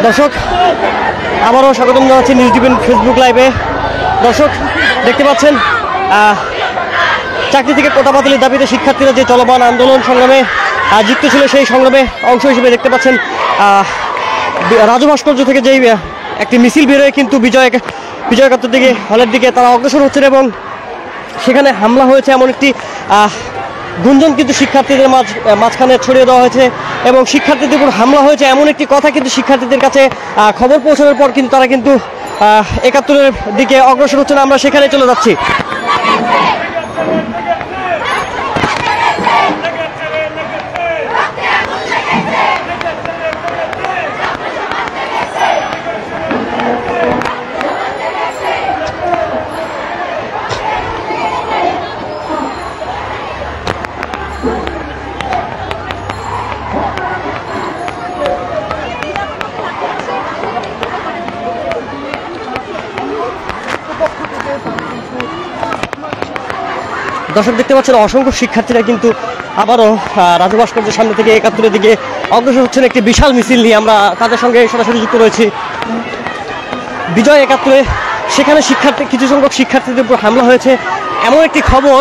দর্শক আবারও স্বাগতম জানাচ্ছি নিউজ ডিভিশন ফেসবুক লাইভে। দর্শক দেখতে পাচ্ছেন চাকরি থেকে কোটা বাতিলের দাবিতে শিক্ষার্থীরা যে চলমান আন্দোলন সংগ্রামে যুক্ত ছিল, সেই সংগ্রামে অংশ হিসেবে দেখতে পাচ্ছেন রাজু ভাস্কর্য থেকে যেই একটি মিছিল বেরোয় কিন্তু বিজয় একাত্তর দিকে হলের দিকে তারা অগ্রসর হচ্ছেন এবং সেখানে হামলা হয়েছে এমন একটি গুঞ্জন কিন্তু শিক্ষার্থীদের মাঝখানে ছড়িয়ে দেওয়া হয়েছে এবং শিক্ষার্থীদের উপর হামলা হয়েছে এমন একটি কথা কিন্তু শিক্ষার্থীদের কাছে খবর পৌঁছানোর পর কিন্তু তারা কিন্তু একাত্তরের দিকে অগ্রসর হচ্ছেন। আমরা সেখানে চলে যাচ্ছি। দর্শক দেখতে পাচ্ছেন অসংখ্য শিক্ষার্থীরা কিন্তু আবারও রাজু ভাস্কর্যের সামনে থেকে একাত্তরের দিকে অগ্রসর হচ্ছেন একটি বিশাল মিছিল নিয়ে। আমরা তাদের সঙ্গে সরাসরি যুক্ত রয়েছি। বিজয় একাত্তরে সেখানে কিছু সংখ্যক শিক্ষার্থীদের উপর হামলা হয়েছে এমন একটি খবর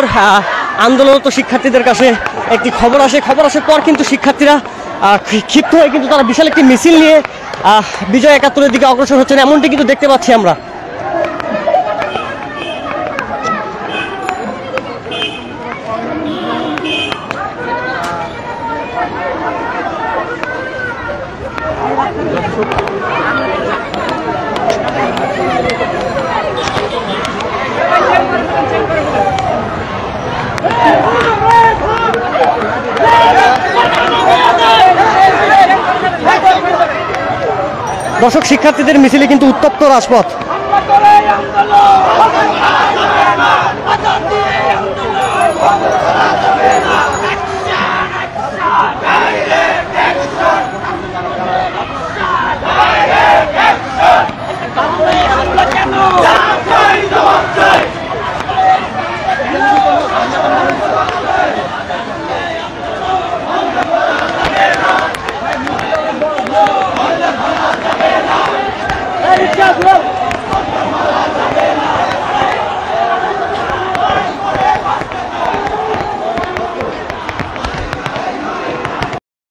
আন্দোলনরত শিক্ষার্থীদের কাছে একটি খবর আসার পর কিন্তু শিক্ষার্থীরা ক্ষিপ্ত হয়ে কিন্তু তারা বিশাল একটি মিছিল নিয়ে বিজয় একাত্তরের দিকে অগ্রসর হচ্ছেন এমনটি কিন্তু দেখতে পাচ্ছি আমরা। দর্শক শিক্ষার্থীদের মিছিলে কিন্তু উত্তপ্ত রাজপথ।